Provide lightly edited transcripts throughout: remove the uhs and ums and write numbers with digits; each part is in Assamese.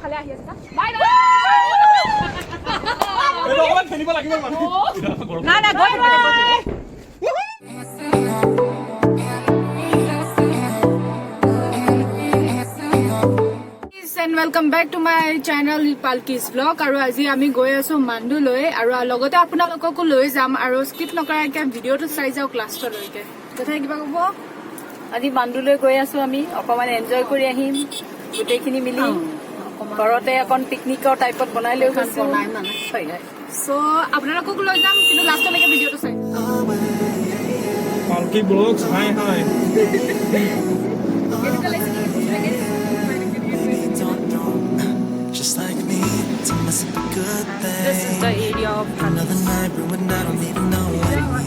ফালে আহি আছে বাই বাই এই অকমান খেলিব লাগিব মানুহ না না গৈ and welcome back to my channel Palki's vlog aru aji ami goi asu mandu loi aru logote apnalokko loi jam aru skip nokara ke video to sai jao class to loike kotha kiba kobo আজি mandu loi goi asu ami okoman enjoy kori ahim gute khini mili ঘৰতে এখন পিকনিকৰ টাইপত বনাই লৈ গৈছো so apnalokko loi jam kintu last leke video to sai Palki vlogs hi Just like me, it's a mess of a good thing. this is the area of Another night ruined, I don't even know when we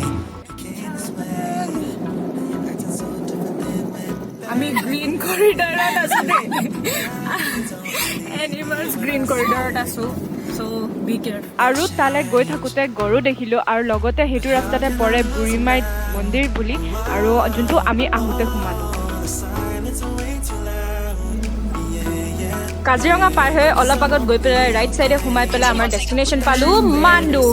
became this way. You're acting so different than when ami green corridor at asu de animals green corridor at asu so be careful আৰু তালে গৈ থাকোতে গৰু দেখিলো আৰু লগতে হেতু ৰাস্তাতে পৰে বুঢ়ীমাই মন্দিৰ বুলি আৰু যোনটো আমি আহোতে সোমালো কাজিৰঙা পাৰ হৈ অলপ আগত গৈ পেলাই ৰাইট সাইডে সোমাই পেলাই আমাৰ ডেষ্টিনেশ্যন পালো মাণ্ডু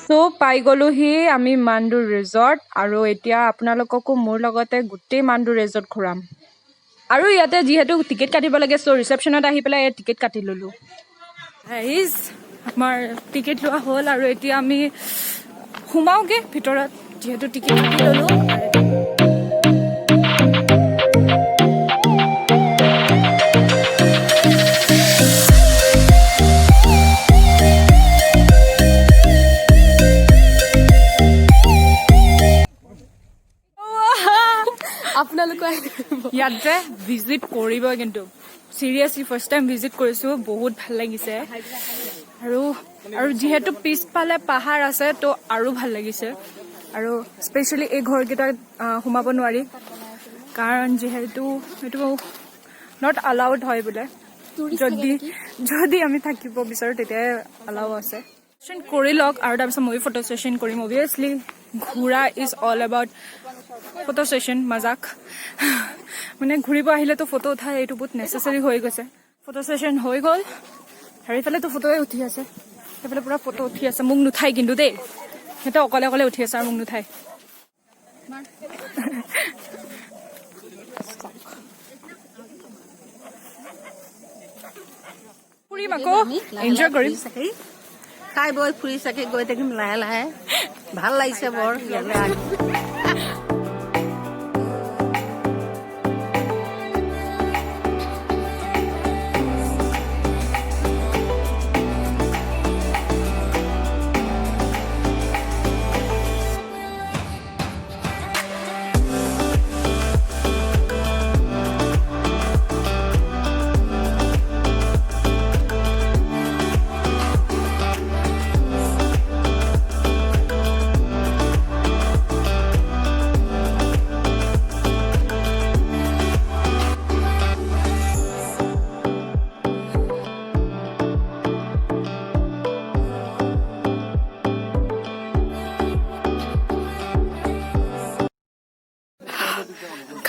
সো পাই গলোহি আমি মাণ্ডু ৰিজৰ্ট আৰু এতিয়া আপোনালোককো মোৰ লগতে গোটেই মাণ্ডু ৰিজৰ্ট ঘূৰাম আৰু ইয়াতে যিহেতু টিকেট কাটিব লাগে সো ৰিসেপশ্যনত আহি পেলাই টিকেট কাটি ললো গাইজ আমাৰ টিকেট লোৱা হ'ল আৰু এতিয়া আমি সোমাওগে ভিতৰত যেহেতু টিকেট কাটি ললো আপোনালোকে ইয়াতে ভিজিট কৰিব কিন্তু সিৰিয়াসলি ফাৰ্স্ট টাইম ভিজিট কৰিছো বহুত ভাল লাগিছে আৰু যেহেতু পিছফালে পাহাৰ আছে তো আৰু ভাল লাগিছে আৰু স্পেশালি এই ঘৰকেইটা সোমাব নোৱাৰি কাৰণ যেহেতু এইটো নট এলাউড হয় বোলে যদি আমি থাকিব বিচাৰো তেতিয়া এলাউ আছে সেশন কৰি লওক আৰু তাৰপিছত মই ফটো সেশন কৰিম অবভিয়াছলি ঘূৰা is all about photo session মজাক মানে ঘূৰিব আহিলেতো ফটো উঠা এইটো বহুত নেচেচাৰী হৈ গৈছে ফটো সেশন হৈ গ'ল হেৰিফালেতো ফটোৱে উঠি আছে সেইফালে পুৰা ফটো উঠি আছে মোক নুঠাই কিন্তু দেই সিহঁতে অকলে অকলে উঠি আছে আৰু মোক নুঠাই ফুৰিম আকৌ এনজয় কৰিম খাই বৈ ফুৰি চাকি গৈ থাকিম লাহে লাহে ভাল লাগিছে বৰ ইয়ালৈ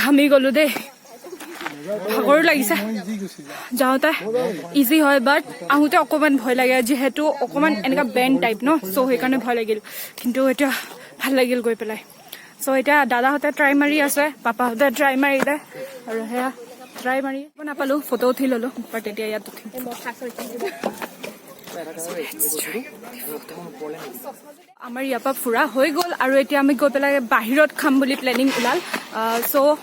ঘামি গলো দেই ভাগৰ লাগিছে যাওঁতে ইজি হয় বাট আহোঁতে অকণমান ভয় লাগে যিহেতু অকণমান এনেকুৱা বেণ্ড টাইপ ন চ' সেইকাৰণে ভয় লাগিল কিন্তু এতিয়া ভাল লাগিল গৈ পেলাই চ' এতিয়া দাদাহঁতে ট্ৰাই মাৰি আছে পাপাহঁতে ট্ৰাই মাৰিলে আৰু সেয়া ট্ৰাই মাৰি নাপালো ফটো উঠি ললো বাট এতিয়া ইয়াত উঠিম আমাৰ ইয়াৰ পৰা ফুৰা হৈ গ'ল আৰু এতিয়া আমি গৈ পেলাই বাহিৰত খাম বুলি প্লেনিং ওলাল চ'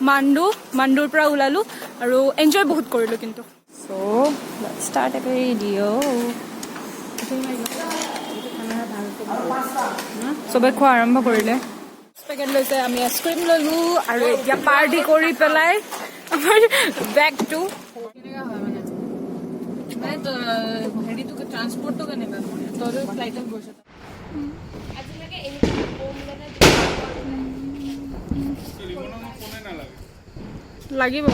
মাণ্ডুৰ পৰা ওলালো আৰু এনজয় বহুত কৰিলো কিন্তু চ' ষ্টাৰ্ট এ ভিডিঅ' চবে খোৱা আৰম্ভ কৰিলে পেকেট লৈছে আমি আইচক্ৰীম ললো আৰু এতিয়া পাৰ্টি কৰি পেলাই আমাৰ বেগটো হেৰিটোকে ট্ৰান্সপৰ্টটো কেনেকুৱা তই ফ্লাইটত গৈছ আজিলৈকে লাগিব